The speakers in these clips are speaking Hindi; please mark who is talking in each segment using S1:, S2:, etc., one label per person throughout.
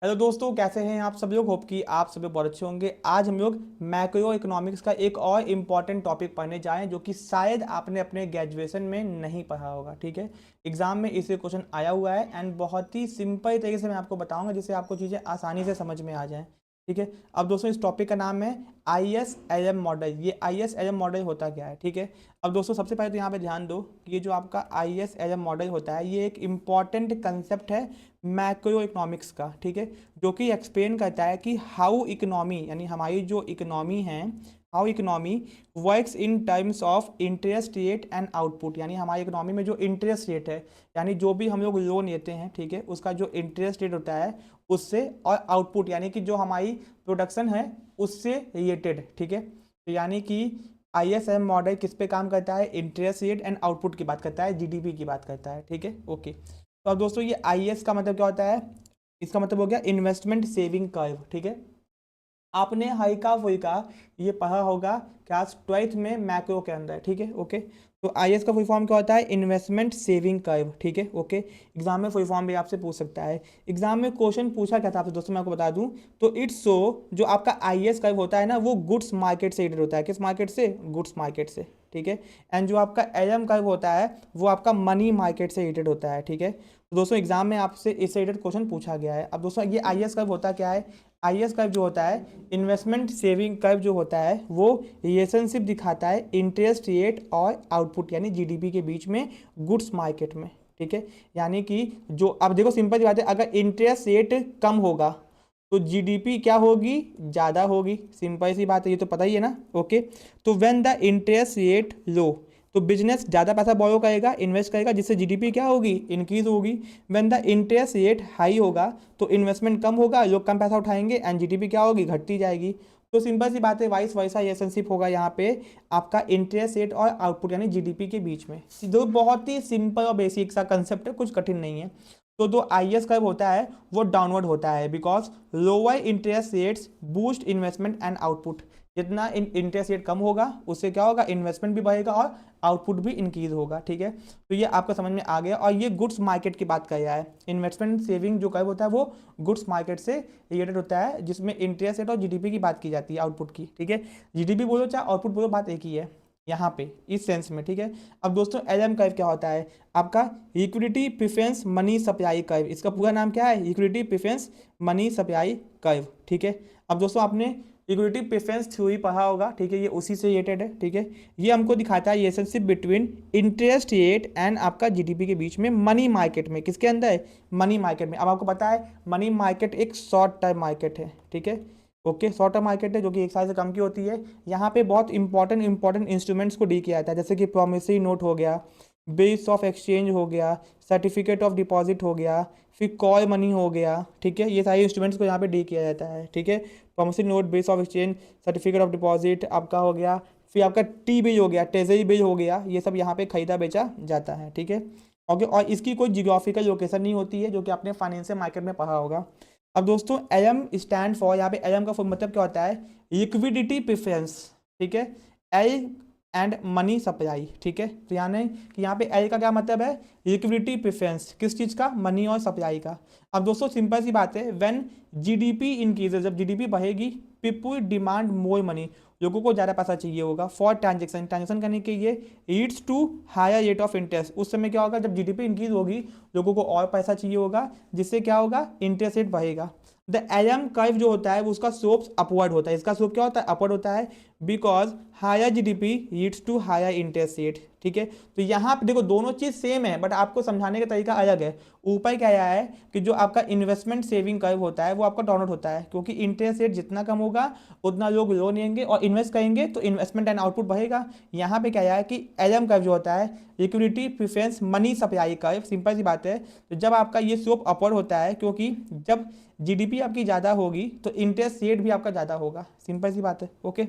S1: हेलो दोस्तों, कैसे हैं आप सब लोग। होप कि आप सब लोग बहुत अच्छे होंगे। आज हम लोग मैक्रो इकोनॉमिक्स का एक और इम्पॉर्टेंट टॉपिक पढ़ने जाएं जो कि शायद आपने अपने ग्रेजुएशन में नहीं पढ़ा होगा। ठीक है, एग्जाम में इसे क्वेश्चन आया हुआ है एंड बहुत ही सिंपल तरीके से मैं आपको बताऊंगा जिससे आपको चीज़ें आसानी से समझ में आ जाएं। ठीक है, अब दोस्तों इस टॉपिक का नाम है ISLM मॉडल। ये ISLM मॉडल होता क्या है। ठीक है, अब दोस्तों सबसे पहले तो यहाँ पे ध्यान दो कि ये जो आपका ISLM मॉडल होता है ये एक इम्पॉर्टेंट कंसेप्ट है मैक्रो इकोनॉमिक्स का। ठीक है, जो कि एक्सप्लेन करता है कि हाउ इकोनॉमी यानी हमारी जो इकोनॉमी है, how economy works in terms of interest rate and output. यानी हमारी इकोनॉमी में जो इंटरेस्ट रेट है, यानी जो भी हम लोग लोन लेते हैं, ठीक है, उसका जो इंटरेस्ट रेट होता है उससे, और आउटपुट यानी कि जो हमारी प्रोडक्शन है उससे रिलेटेड। ठीक है, तो यानी कि ISM मॉडल किस पे काम करता है, इंटरेस्ट रेट एंड आउटपुट की बात करता है, GDP की बात करता है। ठीक है, ओके। तो अब दोस्तों ये IS का मतलब क्या होता है, इसका मतलब हो गया इन्वेस्टमेंट सेविंग कर्व। ठीक है, आपने हल्का फुल्का ये पढ़ा होगा क्लास 12th में मैक्रो के अंदर। ठीक है, ओके। तो IS का फुल फॉर्म क्या होता है, इन्वेस्टमेंट सेविंग कर्व। ठीक है, ओके। एग्जाम में फुल फॉर्म भी आपसे पूछ सकता है। एग्जाम में क्वेश्चन पूछा क्या था आपसे दोस्तों, मैं आपको बता दूं। तो इट्स सो जो आपका IS कर्व होता है ना, वो गुड्स मार्केट से रिलेटेड होता है। किस मार्केट से, गुड्स मार्केट से। ठीक है, एंड जो आपका LM कर्व होता है वो आपका मनी मार्केट से रिलेटेड होता है। ठीक है, तो दोस्तों एग्जाम में आपसे इससे रिलेटेड क्वेश्चन पूछा गया है। अब दोस्तों ये IS कर्व होता क्या है, IS कर्व जो होता है, इन्वेस्टमेंट सेविंग कर्व जो होता है, वो रिलेशनशिप दिखाता है इंटरेस्ट रेट और आउटपुट यानी GDP के बीच में गुड्स मार्केट में। ठीक है, यानी कि जो, अब देखो सिंपल सी बात है, अगर इंटरेस्ट रेट कम होगा तो GDP क्या होगी, ज़्यादा होगी। सिंपल सी बात है, ये तो पता ही है ना। ओके, तो व्हेन द इंटरेस्ट रेट लो, तो बिजनेस ज़्यादा पैसा बोरो करेगा, इन्वेस्ट करेगा, जिससे GDP क्या होगी, इंक्रीज होगी। When the interest rate high होगा तो इन्वेस्टमेंट कम होगा, लोग कम पैसा उठाएंगे एंड GDP क्या होगी, घटती जाएगी। तो सिंपल सी बात है, वाइस वैसा रिलेशनशिप होगा यहाँ पे आपका इंटरेस्ट रेट और आउटपुट यानी GDP के बीच में। जो बहुत ही सिंपल और बेसिक सा कंसेप्ट है, कुछ कठिन नहीं है। तो जो IS कर्व होता है वो डाउनवर्ड होता है because lower interest rates boost investment and output. जितना इंटरेस्ट रेट कम होगा उससे क्या होगा, इन्वेस्टमेंट भी बढ़ेगा और आउटपुट भी इंक्रीज होगा। ठीक है, तो ये आपको समझ में आ गया। और ये गुड्स मार्केट की बात कर रहा है। इन्वेस्टमेंट सेविंग जो कर्व होता है वो गुड्स मार्केट से रिलेटेड होता है, जिसमें इंटरेस्ट रेट और GDP की बात की जाती है, आउटपुट की। ठीक है, GDP बोलो चाहे आउटपुट बोलो, बात एक ही है यहाँ पे इस सेंस में। ठीक है, अब दोस्तों LM कर्व क्या होता है, आपका liquidity preference money supply curve. इसका पूरा नाम क्या है, liquidity preference money supply curve. ठीक है, अब दोस्तों आपने लिक्विडिटी प्रेफरेंस थ्योरी पढ़ा होगा। ठीक है, ये उसी से रिलेटेड है। ठीक है, ये हमको दिखाता है relationship between interest rate and आपका GDP के बीच में मनी मार्केट में। किसके अंदर, मनी मार्केट में। अब आपको पता है मनी मार्केट एक शॉर्ट टर्म मार्केट है। ठीक है, ओके, शॉर्ट टर्म मार्केट है जो कि एक साल से कम की होती है। यहाँ पे बहुत इंपॉर्टेंट इंस्ट्रूमेंट्स को डील किया जाता है, जैसे कि प्रोमिसरी नोट हो गया, बिल्स ऑफ एक्सचेंज हो गया, सर्टिफिकेट ऑफ डिपॉजिट हो गया, फिर कॉल मनी हो गया। ठीक है, ये सारे इंस्ट्रूमेंट्स को यहाँ पे डील किया जाता है। ठीक है, promissory note, bills of exchange, certificate of deposit आपका हो गया, फिर आपका टी बिल हो गया, ट्रेजरी बिल हो गया, ये सब यहाँ पे खरीदा बेचा जाता है। ठीक है, ओके, और इसकी कोई जियोग्राफिकल लोकेशन नहीं होती है, जो कि आपने फाइनेंशियल मार्केट में पढ़ा होगा। अब दोस्तों LM स्टैंड फॉर, यहाँ पे LM का फुल मतलब क्या होता है, लिक्विडिटी प्रेफरेंस। ठीक है, एल एंड मनी सप्लाई। ठीक है, तो यानी कि यहाँ पे एल का क्या मतलब है, लिक्विडिटी प्रेफरेंस, किस चीज़ का, मनी और सप्लाई का। अब दोस्तों सिंपल सी बात है, व्हेन GDP इंक्रीजेज, जब GDP बढ़ेगी, पीपुल डिमांड मोर मनी, लोगों को ज़्यादा पैसा चाहिए होगा फॉर ट्रांजेक्शन करने के लिए, leads to higher rate of interest. उस समय क्या होगा, जब GDP इंक्रीज होगी लोगों को और पैसा चाहिए होगा, जिससे क्या होगा, इंटरेस्ट रेट बढ़ेगा। द LM कर्व जो होता है वो उसका स्लोप अपवर्ड होता है। इसका स्लोप क्या होता है, अपवर्ड होता है, because higher GDP leads to higher interest rate. ठीक है, तो यहाँ पे देखो दोनों चीज़ सेम है बट आपको समझाने का तरीका अलग है। ऊपर क्या आया है कि जो आपका इन्वेस्टमेंट सेविंग कर्व होता है वो आपका डाउनवर्ड होता है, क्योंकि इंटरेस्ट रेट जितना कम होगा उतना लोग लोन लेंगे और इन्वेस्ट करेंगे, तो इन्वेस्टमेंट एंड आउटपुट बढ़ेगा। यहाँ पे क्या आया है कि LM कर्व जो होता है, liquidity preference money supply curve, simple सी बात है। तो जब आपका ये स्लोप अपवर्ड होता है, क्योंकि जब GDP आपकी ज़्यादा होगी तो इंटरेस्ट रेट भी आपका ज़्यादा होगा, सिंपल सी बात है। ओके,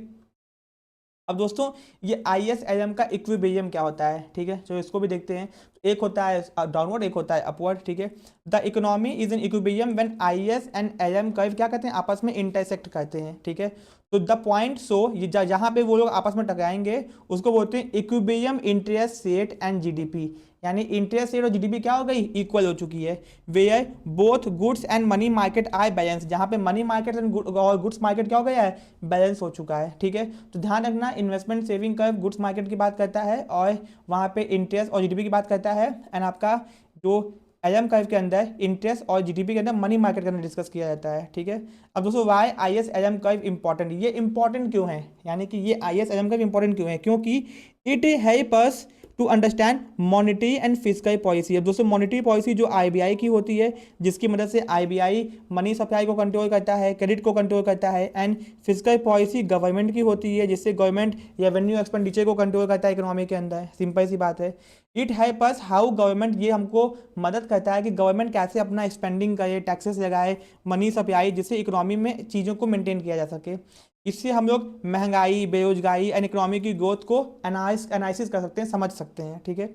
S1: अब दोस्तों ये ISLM का इक्विलिब्रियम क्या होता है, ठीक है, तो इसको भी देखते हैं। एक होता है डाउनवर्ड, एक होता है अपवर्ड, ठीक है। The economy is in equilibrium when IS and LM curve क्या कहते हैं, आपस में इंटरसेक्ट करते हैं, ठीक है। तो द पॉइंट सो ये जहाँ पे वो लोग आपस में टकराएंगे उसको बोलते हैं equilibrium interest rate and GDP, यानी इंटरेस्ट रेट और जीडीपी क्या हो गई, इक्वल हो चुकी है। Where both goods and money market are balance, जहाँ पे मनी मार्केट और गुड्स मार्केट क्या हो गया है, बैलेंस हो चुका है, ठीक है। तो ध्यान रखना, investment saving curve goods market की बात करता है और वहाँ पे इंटरेस्ट और जीडीपी की बात करता है, एंड आपका जो एलएम कर्व के अंदर इंटरेस्ट और जीडीपी के अंदर मनी मार्केट के अंदर डिस्कस किया जाता है, ठीक है। अब दोस्तों Y I S L M curve important, ये इंपॉर्टेंट क्यों है, यानी कि ये I S L M curve important क्यों है, क्योंकि it help us to understand monetary and fiscal policy. अब दोस्तों मॉनेटरी पॉलिसी जो आरबीआई की होती है, जिसकी मदद से आरबीआई मनी सप्लाई को कंट्रोल करता है, क्रेडिट को कंट्रोल करता है, एंड फिस्कल पॉलिसी गवर्नमेंट की होती है, जिससे गवर्नमेंट रेवेन्यू एक्सपेंडिचर को कंट्रोल करता है इकोनॉमी के अंदर, सिंपल सी बात है। It help us how government, ये हमको मदद करता है कि गवर्नमेंट कैसे अपना स्पेंडिंग करे, टैक्सेस लगाए, मनी सप्लाई, जिससे इकोनॉमी में चीज़ों को मेंटेन किया जा सके। इससे हम लोग महंगाई, बेरोजगारी एंड इकोनॉमी की ग्रोथ को एनालिसिस कर सकते हैं, समझ सकते हैं, ठीक है।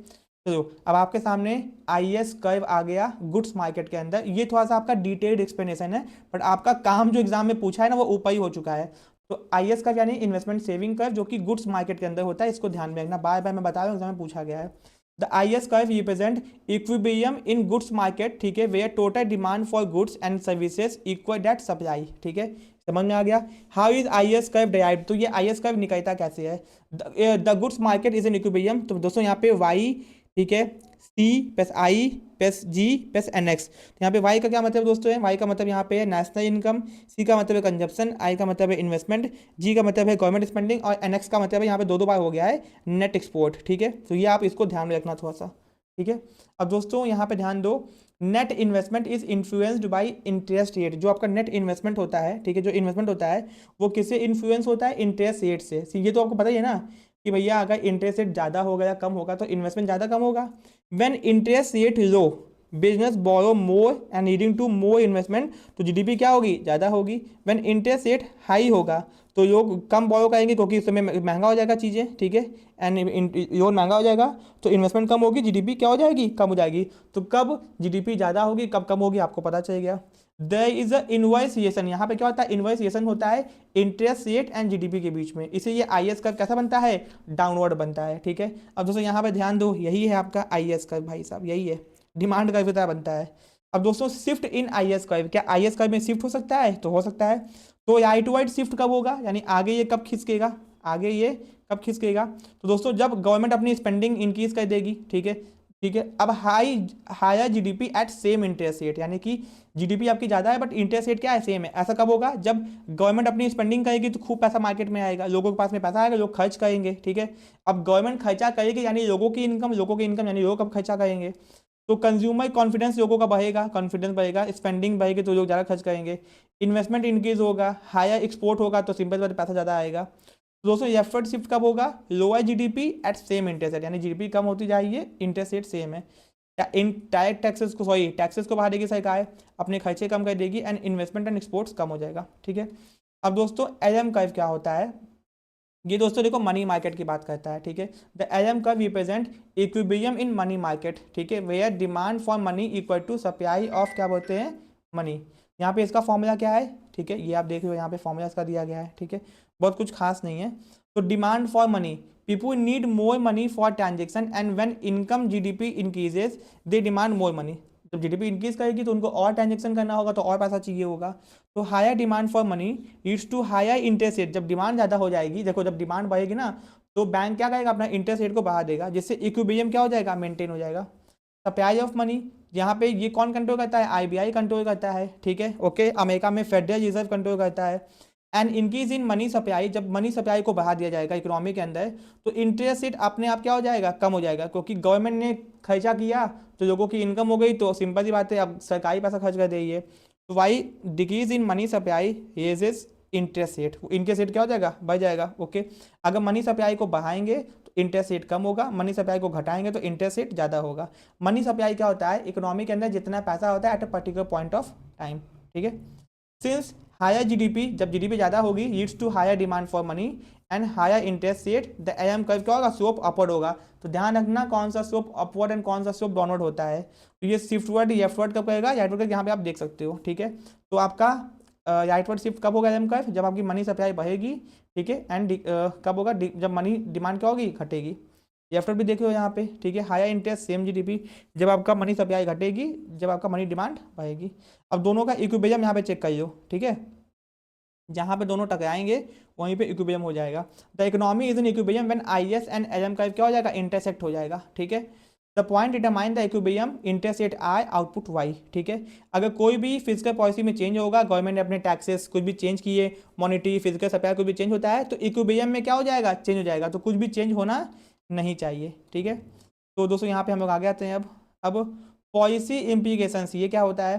S1: चलो अब आपके सामने आईएस कर्व आ गया गुड्स मार्केट के अंदर। ये थोड़ा सा आपका डिटेल्ड एक्सप्लेनेशन है, बट आपका काम जो एग्जाम में पूछा है ना वो ऊपर ही हो चुका है। तो आईएस कर्व यानी इन्वेस्टमेंट सेविंग कर्व, जो कि गुड्स मार्केट के अंदर होता है, इसको ध्यान में रखना, बार बार मैं बता रहा हूँ, एग्जाम में पूछा गया है। The IS curve represent equilibrium in goods market, ठीक है, where total demand for goods and services equal that supply, ठीक है, समझ में आ गया। How is IS curve derived, तो ये आईएस कर्व निकलता कैसे है। The goods market is in equilibrium, तो दोस्तों यहाँ पे वाई, ठीक है, C plus I plus G plus N X. तो यहाँ पे वाई का क्या मतलब दोस्तों है, वाई का मतलब यहाँ पे है नेशनल इनकम, सी का मतलब है कंजप्शन, आई का मतलब है इन्वेस्टमेंट, जी का मतलब है गवर्नमेंट स्पेंडिंग, और एन एक्स का मतलब है यहाँ पे दो बार हो गया है नेट एक्सपोर्ट, ठीक है। तो ये आप इसको ध्यान में रखना थोड़ा सा, ठीक है। अब दोस्तों यहाँ पे ध्यान दो, net investment is influenced by interest rate, जो आपका नेट इन्वेस्टमेंट होता है, ठीक है, जो इन्वेस्टमेंट होता है वो किससे इन्फ्लुएंस होता है, इंटरेस्ट रेट से। ये तो आपको पता ही है ना कि भैया अगर इंटरेस्ट रेट ज़्यादा होगा या कम होगा तो इन्वेस्टमेंट ज़्यादा कम होगा। When interest rate low business borrow more and leading to more investment, तो जीडीपी क्या होगी, ज़्यादा होगी। व्हेन इंटरेस्ट रेट हाई होगा तो लोग कम बोरो करेंगे क्योंकि इस समय महंगा हो जाएगा चीज़ें, ठीक है, एंड लोन महंगा हो जाएगा तो इन्वेस्टमेंट कम होगी, जीडीपी क्या हो जाएगी, कम हो जाएगी। तो कब जीडीपी ज़्यादा होगी कब कम होगी आपको पता चल गया। देयर इज अ इन्वर्सिएशन, यहाँ पे क्या होता है, इन्वर्सिएशन होता है इंटरेस्ट रेट एंड जीडीपी के बीच में, इसे ये आईएस कर्व कैसा बनता है, डाउनवर्ड बनता है, ठीक है। अब दोस्तों यहाँ पे ध्यान दो, यही है आपका आईएस कर्व भाई साहब, यही है डिमांड कर्व की तरह बनता है। अब दोस्तों शिफ्ट इन आईएस कर्व, क्या आईएस कर्व में शिफ्ट हो सकता है, तो हो सकता है। तो राइट टू राइट शिफ्ट कब होगा, यानी आगे ये कब खिसकेगा, आगे ये कब खिसकेगा, तो दोस्तों जब गवर्नमेंट अपनी स्पेंडिंग इंक्रीज कर देगी, ठीक है, ठीक है। अब higher GDP at same interest rate, यानी कि जीडीपी आपकी ज़्यादा है बट इंटरेस्ट रेट क्या है, सेम है। ऐसा कब होगा, जब गवर्नमेंट अपनी स्पेंडिंग करेगी तो खूब पैसा मार्केट में आएगा, लोगों के पास में पैसा आएगा, लोग खर्च करेंगे, ठीक है। अब गवर्नमेंट खर्चा करेगी यानी लोगों की इनकम यानी लोग कब खर्चा करेंगे, तो कंज्यूमर कॉन्फिडेंस लोगों का बढ़ेगा, कॉन्फिडेंस बढ़ेगा, स्पेंडिंग बढ़ेगी तो लोग ज़्यादा खर्च करेंगे, इन्वेस्टमेंट इंक्रीज होगा, हायर एक्सपोर्ट होगा तो सिंपल बात पैसा ज़्यादा आएगा। तो दोस्तों एफर्ट शिफ्ट कब होगा, lower GDP at same interest rate, यानी जीडीपी कम होती जाएगी इंटरेस्ट रेट सेम है। इन डायरेक्ट टैक्सेस को टैक्सेस को बढ़ा देगी सरकार, अपने खर्चे कम कर देगी, एंड इन्वेस्टमेंट एंड एक्सपोर्ट्स कम हो जाएगा, ठीक है। अब दोस्तों एलएम कर्व क्या होता है, ये दोस्तों देखो मनी मार्केट की बात करता है, ठीक है। The LM curve represent equilibrium in money market, ठीक है, where demand for money equal to supply of क्या बोलते हैं, मनी। यहाँ पे इसका फॉर्मूला क्या है, ठीक है, ये आप देख रहे हो यहाँ पे फॉर्मूला इसका दिया गया है, ठीक है, बहुत कुछ खास नहीं है। तो demand for money, people need more money for transaction, and when income GDP increases they demand more money, जब जीडीपी इंक्रीज करेगी तो उनको और ट्रांजेक्शन करना होगा तो और पैसा चाहिए होगा। तो higher demand for money leads to higher interest rate, जब डिमांड ज़्यादा हो जाएगी, देखो जब डिमांड बढ़ेगी ना तो बैंक क्या करेगा, अपना इंटरेस्ट रेट को बढ़ा देगा, जिससे इक्विलिब्रियम क्या हो जाएगा, मेंटेन हो जाएगा। सप्लाई ऑफ मनी, यहाँ पे ये कौन कंट्रोल करता है, आरबीआई कंट्रोल करता है, ठीक है, ओके, अमेरिका में फेडरल रिजर्व कंट्रोल करता है। And increase in money supply, जब मनी सप्लाई को बढ़ा दिया जाएगा इकोनॉमी के अंदर तो इंटरेस्ट रेट अपने आप क्या हो जाएगा, कम हो जाएगा, क्योंकि गवर्नमेंट ने खर्चा किया तो लोगों की इनकम हो गई, तो सिंपल सी बात है अब सरकारी पैसा खर्च कर देगी है। तो why decrease in money supply raises interest rate, interest rate क्या हो जाएगा, बढ़ जाएगा, ओके। अगर मनी सप्लाई को बढ़ाएंगे तो इंटरेस्ट रेट कम होगा, मनी सप्लाई को घटाएंगे तो इंटरेस्ट रेट ज़्यादा होगा। मनी सप्लाई क्या होता है, इकोनॉमी के अंदर जितना पैसा होता है at a particular point of time, ठीक है। सिंस हायर जीडीपी, जब जीडीपी ज़्यादा होगी, leads to higher demand for money and higher interest rate, the M curve क्या होगा, स्लोप अपवर्ड होगा। तो ध्यान रखना कौन सा स्लोप अपवर्ड एंड कौन सा स्लोप डाउनवर्ड होता है। तो ये शिफ्टवर्ड लेफ्टवर्ड कब करेगा, राइटवर्ड यहाँ पे आप देख सकते हो, ठीक है। तो आपका राइटवर्ड शिफ्ट कब होगा एम कर्व, जब आपकी मनी सप्लाई बढ़ेगी, ठीक है, एंड कब होगा, जब मनी डिमांड क्या होगी, घटेगी। लेफ्टवर्ड भी देखो यहाँ पे, ठीक है, हायर इंटरेस्ट सेम जीडीपी, जब आपका मनी सप्लाई घटेगी, जब आपका मनी डिमांड बढ़ेगी। अब दोनों का इक्विलिब्रियम यहाँ पे चेक करियो, ठीक है, जहाँ पे दोनों टकराएंगे वहीं पे इक्विलिब्रियम हो जाएगा। The economy is in equilibrium when I S and L M curve क्या हो जाएगा, इंटरसेक्ट हो जाएगा, ठीक है। The point determine the equilibrium intersect I output Y, ठीक है। अगर कोई भी फिजिकल पॉलिसी में चेंज होगा, गवर्नमेंट ने अपने टैक्सेस कुछ भी चेंज किए, मॉनिटरी फिजिकल सप्लाई कुछ भी चेंज होता है तो इक्विलिब्रियम में क्या हो जाएगा, चेंज हो जाएगा। तो कुछ भी चेंज होना नहीं चाहिए, ठीक है। तो दोस्तों यहाँ पे हम लोग आगे आते हैं। अब पॉलिसी इम्प्लीकेशंस, ये क्या होता है,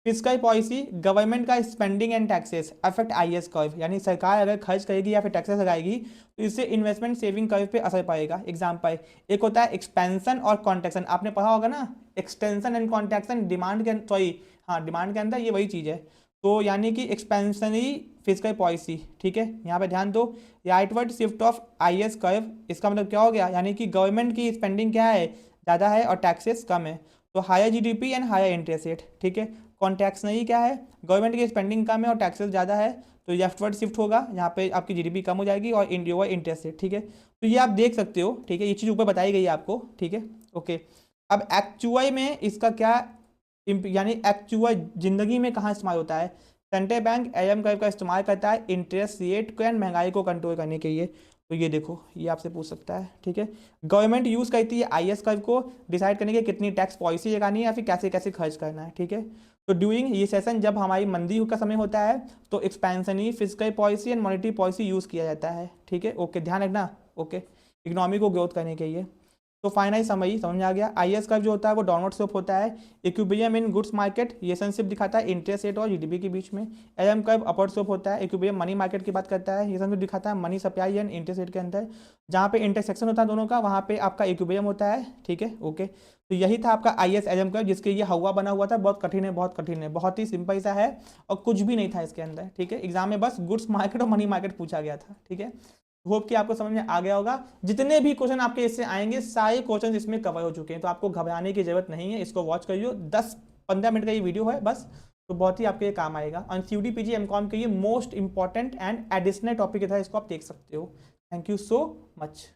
S1: फिस्कल पॉलिसी, गवर्नमेंट का spending and taxes affect IS curve, यानी सरकार अगर खर्च करेगी या फिर टैक्सेस लगाएगी तो इससे इन्वेस्टमेंट सेविंग कर्व पे असर पड़ेगा। एग्जांपल एक होता है एक्सपेंशन और कॉन्ट्रैक्शन, आपने पढ़ा होगा ना, एक्सटेंशन एंड कॉन्ट्रैक्शन डिमांड के, सॉरी हाँ डिमांड के अंदर ये वही चीज़ है। तो यानी कि एक्सपेंशनरी फिस्कल पॉलिसी, ठीक है, यहाँ पे ध्यान दो, rightward shift of IS curve, इसका मतलब क्या हो गया, यानी कि गवर्नमेंट की स्पेंडिंग क्या है, ज़्यादा है और टैक्सेस कम है, तो higher GDP and higher interest rate, ठीक है। कॉन्ट्रैक्शनरी क्या है, गवर्नमेंट की स्पेंडिंग कम है और टैक्सेस ज़्यादा है, तो लेफ्टवर्ड शिफ्ट होगा, यहाँ पे आपकी जीडीपी कम हो जाएगी और इंडिया इंटरेस्ट रेट, ठीक है। तो ये आप देख सकते हो, ठीक है, ये चीज़ ऊपर बताई गई है आपको, ठीक है, ओके। अब एक्चुअल में इसका क्या यानी एक्चुअल जिंदगी में कहाँ इस्तेमाल होता है, सेंट्रल बैंक एम कर्व का इस्तेमाल करता है इंटरेस्ट रेट को एंड महंगाई को कंट्रोल करने के लिए। तो ये देखो, ये आपसे पूछ सकता है, ठीक है। गवर्नमेंट यूज़ करती है आईएस कर्व को डिसाइड करने के कितनी टैक्स पॉलिसी लगानी है या फिर कैसे कैसे खर्च करना है, ठीक है। तो ड्यूरिंग ये सेशन जब हमारी मंदी का समय होता है तो expansionary fiscal policy and monetary policy use किया जाता है, ठीक है, ओके, ध्यान रखना, ओके, इकोनॉमी को ग्रोथ करने के लिए। तो फाइनली समझ में आ गया, आईएस कर्व जो होता है वो डाउनवर्ड स्लोप होता है। इक्विलिब्रियम इन गुड्स मार्केट, ये रिलेशनशिप दिखाता है इंटरेस्ट रेट और जीडीपी के बीच में। एलएम कर्व अपवर्ड स्लोप होता है, इक्विलिब्रियम मनी मार्केट की बात करता है, ये रिलेशनशिप दिखाता है money supply and interest rate के अंदर। जहाँ पे इंटरसेक्शन होता है दोनों का, वहाँ पे आपका इक्विलिब्रियम होता है, ठीक है, ओके। तो यही था आपका आईएस एलएम कर्व, जिसके ये हवा बना हुआ था, बहुत कठिन है, बहुत कठिन है, बहुत ही सिंपल सा है और कुछ भी नहीं था इसके अंदर, ठीक है। एग्जाम में बस गुड्स मार्केट और मनी मार्केट पूछा गया था, ठीक है। होप कि आपको समझ में आ गया होगा। जितने भी क्वेश्चन आपके इससे आएंगे सारे क्वेश्चन इसमें कवर हो चुके हैं, तो आपको घबराने की जरूरत नहीं है, इसको वॉच करिए, 10-15 मिनट का ये वीडियो है बस, तो बहुत ही आपके लिए काम आएगा। और सीयूडी पीजी एमकॉम के ये most important and additional topic था, इसको आप देख सकते हो। Thank you so much.